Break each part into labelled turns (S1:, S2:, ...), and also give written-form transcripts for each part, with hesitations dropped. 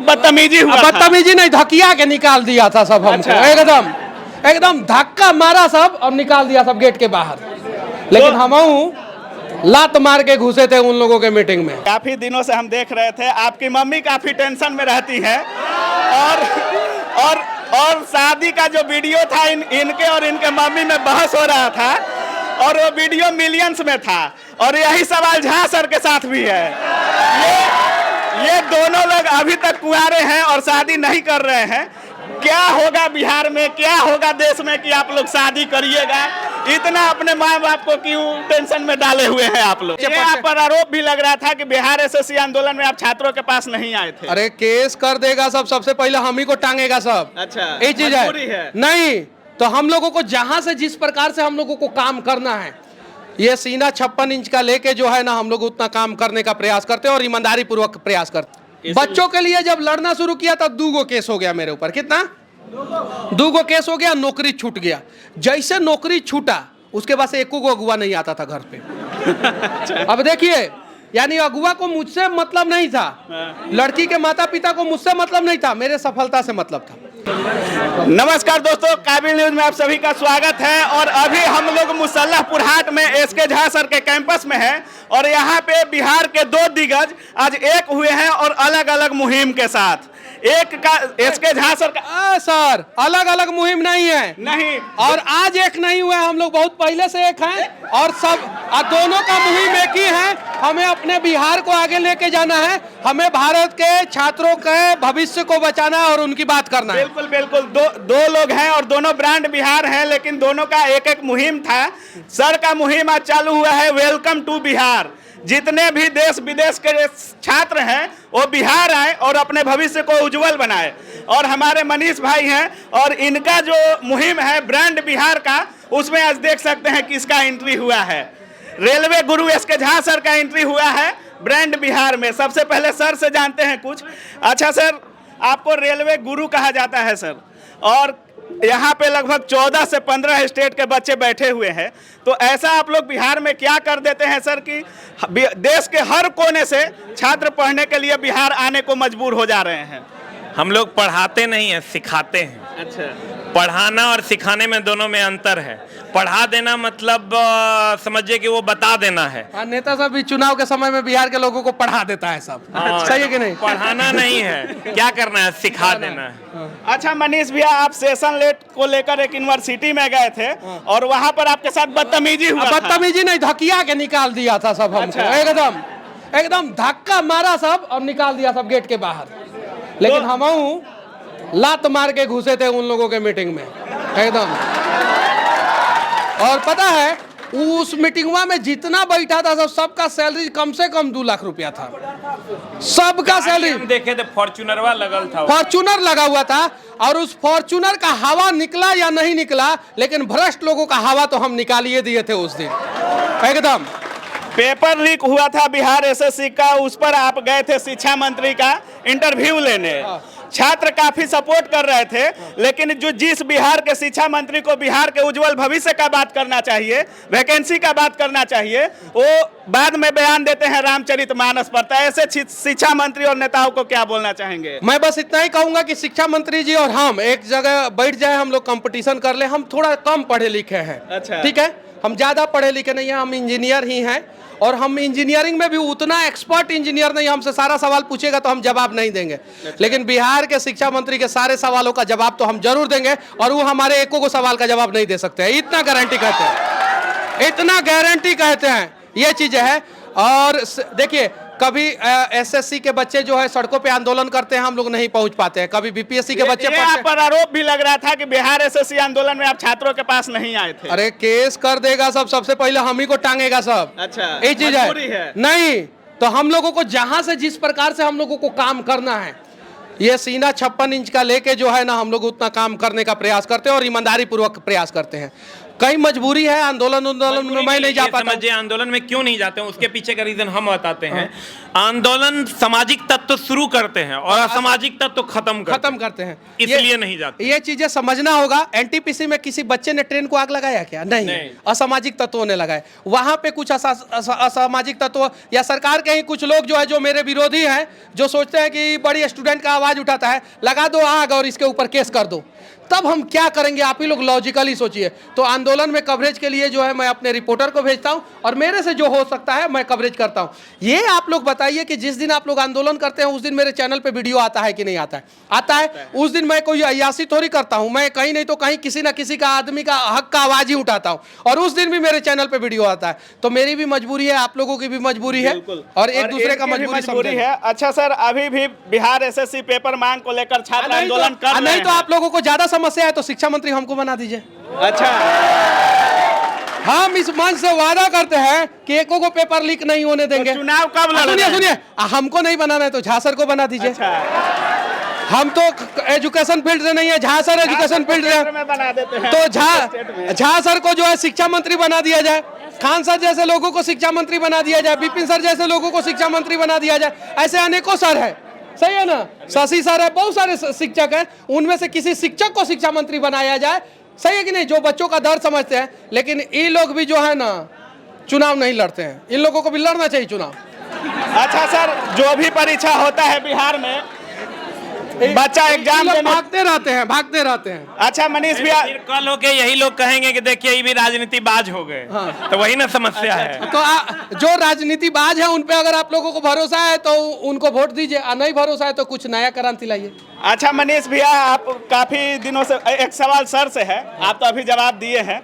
S1: बदतमीजी हुआ,
S2: बदतमीजी नहीं, धकिया के निकाल दिया था सब हमको। एकदम एकदम धक्का मारा सब और निकाल दिया सब गेट के बाहर। लेकिन हम लात मार के घुसे थे उन लोगों के मीटिंग में।
S1: काफी दिनों से हम देख रहे थे आपकी मम्मी काफी टेंशन में रहती है और शादी का जो वीडियो था इनके और इनके मम्मी में बहस हो रहा था और वो वीडियो मिलियंस में था और यही सवाल झा सर के साथ भी है। ये दोनों लोग अभी तक कुंवारे हैं और शादी नहीं कर रहे हैं। क्या होगा बिहार में, क्या होगा देश में कि आप लोग शादी करिएगा? इतना अपने माँ बाप को क्यों टेंशन में डाले हुए हैं आप लोग? ये आप पर आरोप भी लग रहा था कि बिहार एसएससी आंदोलन में आप छात्रों के पास नहीं आए थे।
S2: अरे केस कर देगा सब, सबसे पहले हम ही को टांगेगा सब।
S1: अच्छा,
S2: यही चीज है नहीं तो हम लोगों को जहां से जिस प्रकार से हम लोगों को काम करना है, ये सीना 56 इंच का लेके जो है ना हम लोग उतना काम करने का प्रयास करते हैं और ईमानदारी पूर्वक प्रयास करते हैं। बच्चों के लिए जब लड़ना शुरू किया तब 2 केस हो गया मेरे ऊपर। कितना? 2 केस हो गया, नौकरी छूट गया। जैसे नौकरी छूटा उसके बाद से एको को अगुआ नहीं आता था घर पे। अब देखिए, यानी अगुआ को मुझसे मतलब नहीं था, लड़की के माता पिता को मुझसे मतलब नहीं था, मेरे सफलता से मतलब था।
S1: नमस्कार दोस्तों, काबिल न्यूज में आप सभी का स्वागत है। और अभी हम लोग मुसल्लापुर हाट में एसके झा सर के कैंपस में हैं और यहाँ पे बिहार के 2 दिग्गज आज एक हुए हैं और अलग अलग मुहिम के साथ। एक का एसके झा सर का
S2: सर अलग अलग मुहिम नहीं है,
S1: नहीं,
S2: और आज एक नहीं हुआ, हम लोग बहुत पहले से एक हैं और सब दोनों का मुहिम एक ही है। हमें अपने बिहार को आगे लेके जाना है, हमें भारत के छात्रों के भविष्य को बचाना है और उनकी बात करना है।
S1: बिल्कुल बिल्कुल। दो लोग हैं और दोनों ब्रांड बिहार हैं, लेकिन दोनों का एक एक मुहिम था। सर का मुहिम आज चालू हुआ है, वेलकम टू बिहार। जितने भी देश विदेश के छात्र हैं वो बिहार आए और अपने भविष्य को उज्जवल बनाए। और हमारे मनीष भाई हैं और इनका जो मुहिम है ब्रांड बिहार का, उसमें आज देख सकते हैं किसका एंट्री हुआ है। रेलवे गुरु एसके झा सर का एंट्री हुआ है ब्रांड बिहार में। सबसे पहले सर से जानते हैं कुछ। अच्छा सर, आपको रेलवे गुरु कहा जाता है सर, और यहाँ पे लगभग 14 से 15 स्टेट के बच्चे बैठे हुए हैं, तो ऐसा आप लोग बिहार में क्या कर देते हैं सर कि देश के हर कोने से छात्र पढ़ने के लिए बिहार आने को मजबूर हो जा रहे हैं?
S3: हम लोग पढ़ाते नहीं हैं, सिखाते हैं।
S1: अच्छा,
S3: पढ़ाना और सिखाने में दोनों में अंतर है। पढ़ा देना मतलब समझिए कि वो बता देना है।
S2: नेता सब भी चुनाव के समय में बिहार के लोगों को पढ़ा देता है सब। सही है कि नहीं?
S3: पढ़ाना नहीं है, क्या करना है, सिखा देना है।
S1: अच्छा मनीष भैया, आप सेशन लेट को लेकर एक यूनिवर्सिटी में गए थे और वहाँ पर आपके साथ बदतमीजी हुआ।
S2: बदतमीजी नहीं, धकिया के निकाल दिया था सब हमको। एकदम एकदम धक्का मारा सब और निकाल दिया सब गेट के बाहर। लेकिन हम लात मार के घुसे थे उन लोगों के मीटिंग में एकदम। और पता है उस मीटिंगवा में जितना बैठा था सबका सैलरी कम से कम 2 लाख रुपया था। सबका सैलरी
S3: हम देखे थे, फॉर्च्यूनरवा लगल था,
S2: फॉर्च्यूनर लगा हुआ था। और उस फॉर्च्यूनर का हवा निकला या नहीं निकला, लेकिन भ्रष्ट लोगों का हवा तो हम निकालिए दिए थे उस दिन एकदम।
S1: पेपर लीक हुआ था बिहार एसएससी का, उस पर आप गए थे शिक्षा मंत्री का इंटरव्यू लेने। छात्र काफी सपोर्ट कर रहे थे, लेकिन जिस बिहार के शिक्षा मंत्री को बिहार के उज्जवल भविष्य का बात करना चाहिए, वैकेंसी का बात करना चाहिए, वो बाद में बयान देते हैं रामचरितमानस पर। ऐसे शिक्षा मंत्री और नेताओं को क्या बोलना चाहेंगे?
S2: मैं बस इतना ही कहूंगा कि शिक्षा मंत्री जी और हम एक जगह बैठ जाए, हम लोग कंपटीशन कर ले। हम थोड़ा कम पढ़े लिखे हैं,
S1: अच्छा,
S2: ठीक है, हम ज्यादा पढ़े लिखे नहीं हैं, हम इंजीनियर ही हैं और हम इंजीनियरिंग में भी उतना एक्सपर्ट इंजीनियर नहीं। हमसे सारा सवाल पूछेगा तो हम जवाब नहीं देंगे, लेकिन बिहार के शिक्षा मंत्री के सारे सवालों का जवाब तो हम जरूर देंगे और वो हमारे एको को सवाल का जवाब नहीं दे सकते हैं। इतना गारंटी कहते हैं, इतना गारंटी कहते हैं, ये चीजें है। और देखिए, कभी एसएससी के बच्चे जो है सड़कों पे आंदोलन करते हैं, हम लोग नहीं पहुंच पाते हैं। कभी बीपीएससी के बच्चे
S1: आप पर आरोप भी लग रहा था कि बिहार एसएससी आंदोलन में आप छात्रों के पास नहीं आए थे।
S2: अरे केस कर देगा सब, सबसे पहले हम ही को टांगेगा सब।
S1: अच्छा,
S2: यही चीज है नहीं तो हम लोगों को जहां से जिस प्रकार से हम लोगों को काम करना है, ये सीना 56 इंच का लेके जो है ना हम लोग उतना काम करने का प्रयास करते हैं और ईमानदारी पूर्वक प्रयास करते हैं। कहीं मजबूरी है, आंदोलन में मैं नहीं जा
S3: ये
S2: पाता हूं।
S3: समझिए आंदोलन में क्यों नहीं जाते हैं, उसके पीछे का रीजन हम बताते हैं। आंदोलन सामाजिक तत्व शुरू करते हैं और असामाजिक तत्व खत्म
S2: करते हैं,
S3: इसलिए नहीं जाते।
S2: ये चीजें समझना होगा। एनटीपीसी में किसी बच्चे ने ट्रेन को आग लगाया क्या? नहीं। असामाजिक तत्वों ने लगाए। वहां पे कुछ असामाजिक तत्व या सरकार के ही कुछ लोग जो है, जो मेरे विरोधी हैं, जो सोचते हैं कि बड़ी स्टूडेंट का आवाज उठाता है, लगा दो आग और इसके ऊपर केस कर दो। तब हम क्या करेंगे? आप ही लोग लॉजिकली सोचिए। तो आंदोलन में कवरेज के लिए जो है मैं अपने रिपोर्टर को भेजता हूं और मेरे से जो हो सकता है मैं कवरेज करता हूं। ये आप लोग बताइए कि जिस दिन आप लोग आंदोलन करते हैं उस दिन मेरे चैनल पे वीडियो आता है कि नहीं आता है? आता है। उस दिन मैं कोई अय्यासी थोड़ी करता हूं, मैं कहीं नहीं तो कहीं किसी ना किसी का आदमी का हक का आवाज ही उठाता हूं और उस दिन भी मेरे चैनल पे वीडियो आता है। तो मेरी भी मजबूरी है, आप लोगों की भी मजबूरी है और एक दूसरे का मजबूरी
S1: है। अच्छा सर, अभी भी बिहार एसएससी पेपर मांग को लेकर छात्र आंदोलन कर रहे हैं।
S2: नहीं तो आप लोगों को ज्यादा समस्या है तो शिक्षा मंत्री हमको बना दीजिए।
S1: अच्छा,
S2: हम इस मंच से वादा करते हैं कि एको को पेपर लीक नहीं होने देंगे।
S1: तो चुनाव कब लड़ना?
S2: सुनिए, हमको नहीं बनाना है तो झा सर को बना दीजिए।
S1: अच्छा।
S2: हम तो एजुकेशन फील्ड से नहीं है, झा सर एजुकेशन फील्ड से
S1: बना देते हैं।
S2: तो झा सर को जो है शिक्षा मंत्री बना दिया जाए, खान सर जैसे लोगों को शिक्षा मंत्री बना दिया जाए, विपिन सर जैसे लोगों को शिक्षा मंत्री बना दिया जाए। ऐसे अनेकों सर है, सही है ना? शशि सर है, बहुत सारे शिक्षक हैं, उनमें से किसी शिक्षक को शिक्षा मंत्री बनाया जाए। सही है कि नहीं? जो बच्चों का दर्द समझते हैं। लेकिन ये लोग भी जो है ना चुनाव नहीं लड़ते हैं, इन लोगों को भी लड़ना चाहिए चुनाव।
S1: अच्छा सर, जो भी परीक्षा होता है बिहार में, बच्चा एग्जाम देने
S2: भागते रहते हैं।
S1: अच्छा मनीष भैया,
S3: फिर कल होके यही लोग कहेंगे कि देखिए ये भी राजनीति बाज हो गए।
S2: हाँ।
S3: तो वही ना समस्या है।
S2: तो जो राजनीति बाज है उन पे अगर आप लोगों को भरोसा है तो उनको वोट दीजिए, नहीं भरोसा है तो कुछ नया क्रांति लाइए।
S1: अच्छा मनीष भैया, आप काफी दिनों से, एक सवाल सर से है, आप तो अभी जवाब दिए हैं।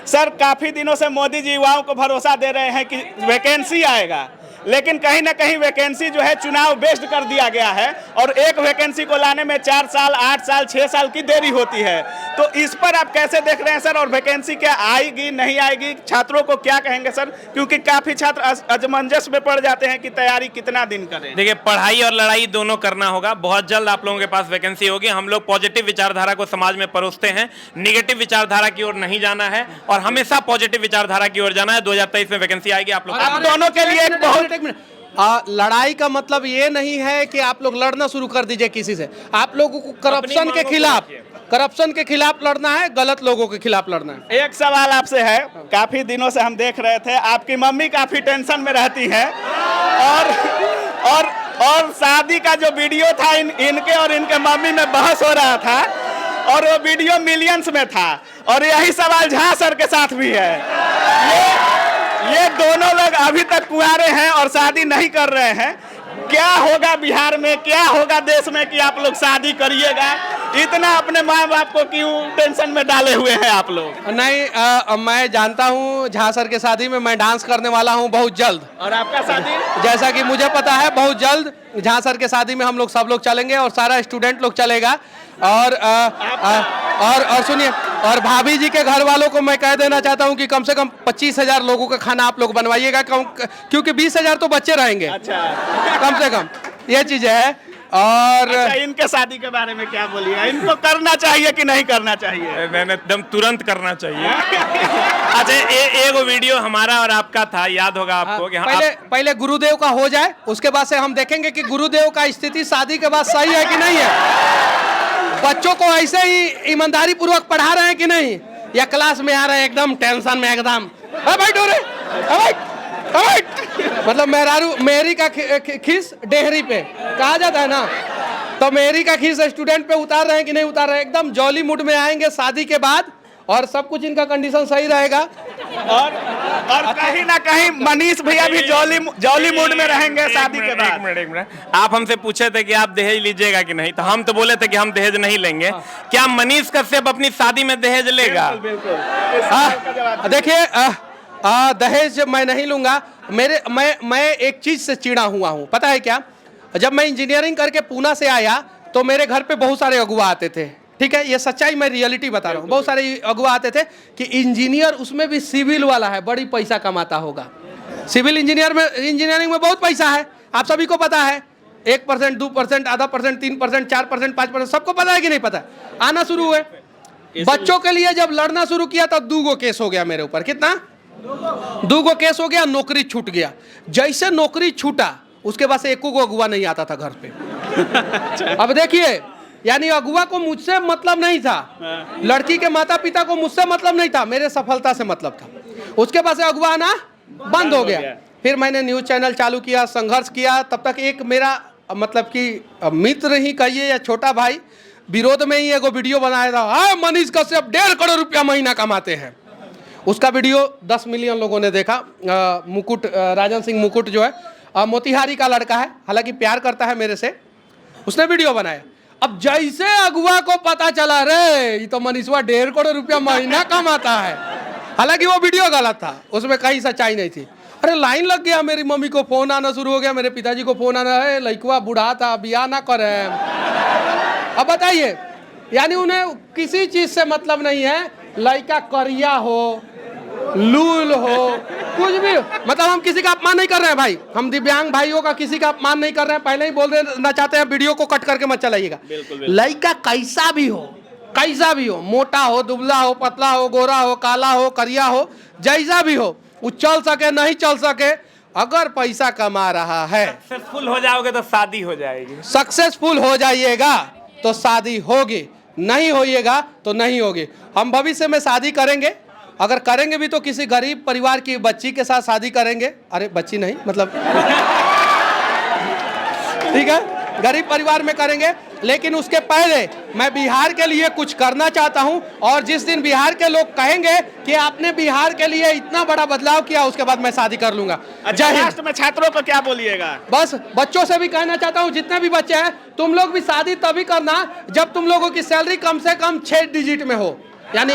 S1: सर, काफी दिनों से मोदी जी युवाओं को भरोसा दे रहे हैं कि वैकेंसी आएगा, लेकिन कहीं ना कहीं वैकेंसी जो है चुनाव बेस्ड कर दिया गया है और एक वैकेंसी को लाने में 4 साल, 8 साल, 6 साल की देरी होती है। तो इस पर आप कैसे देख रहे हैं सर? और वैकेंसी क्या आएगी, नहीं आएगी? छात्रों को क्या कहेंगे सर? क्योंकि काफी छात्र असमंजस में पड़ जाते हैं कि तैयारी कितना दिन करें।
S3: देखिए, पढ़ाई और लड़ाई दोनों करना होगा। बहुत जल्द आप लोगों के पास वैकेंसी होगी। हम लोग पॉजिटिव विचारधारा को समाज में परोसते हैं, निगेटिव विचारधारा की ओर नहीं जाना है और हमेशा पॉजिटिव विचारधारा की ओर जाना है। 2023 में वैकेंसी आएगी। आप लोग
S1: दोनों के लिए एक बहुत
S2: लड़ाई का मतलब ये नहीं है कि आप लोग लड़ना शुरू कर दीजिए किसी से। आप लोगों को करप्शन के खिलाफ लड़ना है, गलत लोगों के खिलाफ लड़ना है।
S1: एक सवाल आपसे है, काफी दिनों से हम देख रहे थे आपकी मम्मी काफी टेंशन में रहती है और शादी का जो वीडियो था इनके और इनके मम्मी में बहस हो रहा था और वो वीडियो मिलियंस में था और यही सवाल झा सर के साथ भी है। ये दोनों लोग अभी तक कुंवारे हैं और शादी नहीं कर रहे हैं। क्या होगा बिहार में, क्या होगा देश में कि आप लोग शादी करिएगा? इतना अपने माँ बाप को क्यों टेंशन में डाले हुए हैं आप लोग?
S2: नहीं, मैं जानता हूँ झा सर के शादी में मैं डांस करने वाला हूँ बहुत जल्द।
S1: और आपका शादी?
S2: जैसा कि मुझे पता है बहुत जल्द झा सर के शादी में हम लोग सब लोग चलेंगे और सारा स्टूडेंट लोग चलेगा। और सुनिए, और भाभी जी के घर वालों को मैं कह देना चाहता हूं कि कम से कम 25,000 लोगों का खाना आप लोग बनवाइएगा, क्योंकि 20,000 तो बच्चे रहेंगे।
S1: अच्छा।
S2: कम से कम ये चीजें है। और
S1: अच्छा, इनके शादी के बारे में क्या बोलिए? इनको करना चाहिए कि नहीं करना चाहिए?
S3: मैंने एकदम तुरंत करना चाहिए। अच्छा, एक वीडियो हमारा और आपका था, याद होगा आपको कि
S2: पहले गुरुदेव का हो जाए, उसके बाद से हम देखेंगे कि गुरुदेव का स्थिति शादी के बाद सही है कि नहीं है। बच्चों को ऐसे ही ईमानदारी पूर्वक पढ़ा रहे हैं कि नहीं, या क्लास में आ रहे हैं एकदम टेंशन में, एकदम मतलब मेरी का खीस डेहरी पे कहा जाता है ना, तो मेरी का खीस स्टूडेंट पे उतार रहे हैं कि नहीं उतार रहे हैं। एकदम जॉली मूड में आएंगे शादी के बाद और सब कुछ इनका कंडीशन सही रहेगा।
S1: और कहीं ना कहीं मनीष भैया भी जॉली मूड में रहेंगे शादी के बाद।
S3: एक मिनट, आप हमसे पूछे थे कि आप दहेज लीजिएगा कि नहीं, तो हम तो बोले थे कि हम दहेज नहीं लेंगे। क्या मनीष कश्यप अपनी शादी में दहेज लेगा?
S1: बिल्कुल।
S2: देखिए, दहेज मैं नहीं लूंगा। मैं एक चीज से चिढ़ा हुआ हूँ, पता है क्या? जब मैं इंजीनियरिंग करके पूना से आया तो मेरे घर पे बहुत सारे अगुआ आते थे। ठीक है, ये सच्चाई, मैं रियलिटी बता रहा हूँ। बहुत सारे अगुआ आते थे कि इंजीनियर, उसमें भी सिविल वाला है, बड़ी पैसा कमाता होगा। सिविल इंजीनियरिंग में बहुत पैसा है, आप सभी को पता है। 1%, 2%, आधा %, 3%, 4%, 5%, सबको पता है कि नहीं पता है? आना शुरू हुए बच्चों के लिए जब लड़ना शुरू किया तब 2 केस हो गया मेरे ऊपर। कितना? 2 केस हो गया, नौकरी छूट गया। जैसे नौकरी छूटा उसके बाद से एको को अगुआ नहीं आता था घर पे। अब देखिए, यानी अगुआ को मुझसे मतलब नहीं था, लड़की के माता पिता को मुझसे मतलब नहीं था, मेरे सफलता से मतलब था। उसके बाद से अगुआ आना बंद हो गया। फिर मैंने न्यूज चैनल चालू किया, संघर्ष किया। तब तक एक मेरा मतलब कि मित्र ही कहिए या छोटा भाई विरोध में ही एगो वीडियो बनाया था, हाँ मनीष कश्यप 1.5 करोड़ रुपया महीना कमाते हैं। उसका वीडियो 10 मिलियन लोगों ने देखा। मुकुट, राजन सिंह मुकुट जो है मोतिहारी का लड़का है, हालांकि प्यार करता है मेरे से, उसने वीडियो बनाया। अब जैसे अगुआ को पता चला, रे ये तो मनीषवा 1.5 करोड़ रुपया महीना कमाता है, हालांकि वो वीडियो गलत था, उसमें कहीं सच्चाई नहीं थी। अरे लाइन लग गया, मेरी मम्मी को फोन आना शुरू हो गया, मेरे पिताजी को फोन आना है, लड़कवा बूढ़ा था, बियाह ना करे। अब बताइए, यानी उन्हें किसी चीज से मतलब नहीं है, लड़का करिया हो, लूल हो, कुछ भी। मतलब हम किसी का अपमान नहीं कर रहे हैं भाई, हम दिव्यांग भाइयों का किसी का अपमान नहीं कर रहे हैं, पहले ही बोल देना चाहते हैं, वीडियो को कट करके मत चलाइएगा। लड़का कैसा भी हो, कैसा भी हो, मोटा हो, दुबला हो, पतला हो, गोरा हो, काला हो, करिया हो, जैसा भी हो, वो चल सके नहीं चल सके, अगर पैसा कमा रहा है,
S3: सक्सेसफुल हो जाओगे तो शादी हो जाएगी।
S2: सक्सेसफुल हो जाइएगा तो शादी होगी, नहीं होइएगा तो नहीं होगी। हम भविष्य में शादी करेंगे, अगर करेंगे भी तो किसी गरीब परिवार की बच्ची के साथ शादी करेंगे। अरे बच्ची नहीं, मतलब ठीक है, गरीब परिवार में करेंगे। लेकिन उसके पहले मैं बिहार के लिए कुछ करना चाहता हूं, और जिस दिन बिहार के लोग कहेंगे कि आपने बिहार के लिए इतना बड़ा बदलाव किया, उसके बाद मैं शादी कर लूंगा। जय हिंद।
S1: लास्ट में छात्रों को क्या बोलिएगा?
S2: बस बच्चों से भी कहना चाहता हूं, जितने भी बच्चे हैं, तुम लोग भी शादी तभी करना जब तुम लोगों की सैलरी कम से कम 6 डिजिट में हो, यानी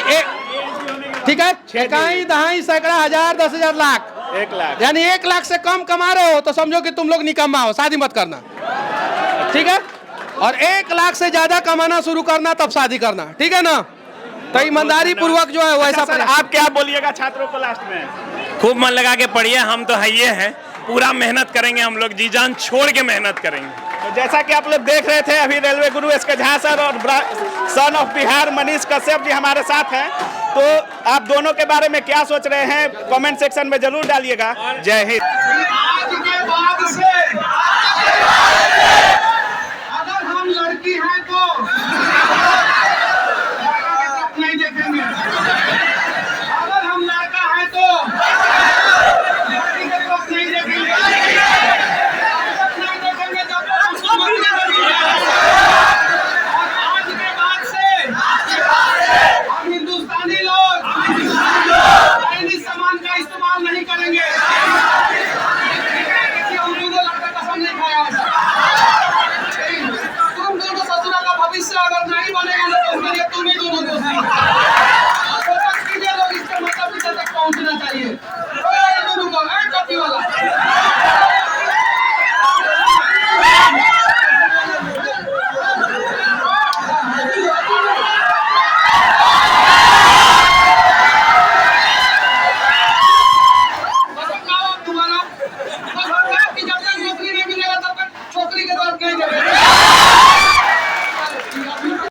S2: ठीक है, 1 दहाई सैकड़ा हजार 10,000 लाख,
S1: 1 लाख,
S2: यानी 1 लाख से कम कमा रहे हो तो समझो कि तुम लोग निकम्मा हो, शादी मत करना, ठीक है। और 1 लाख से ज्यादा कमाना शुरू करना, तब शादी करना, ठीक है ना। तो ईमानदारी पूर्वक जो है वैसा।
S1: सर आप क्या बोलिएगा छात्रों को लास्ट में?
S3: खूब मन लगा के पढ़िए, हम तो है ये हैं, पूरा मेहनत करेंगे, हम लोग जी जान छोड़ के मेहनत करेंगे।
S1: तो जैसा कि आप लोग देख रहे थे, अभी रेलवे गुरु एसके झा सर और सन ऑफ बिहार मनीष कश्यप जी हमारे साथ हैं। तो आप दोनों के बारे में क्या सोच रहे हैं, कमेंट सेक्शन में जरूर डालिएगा। जय हिंद।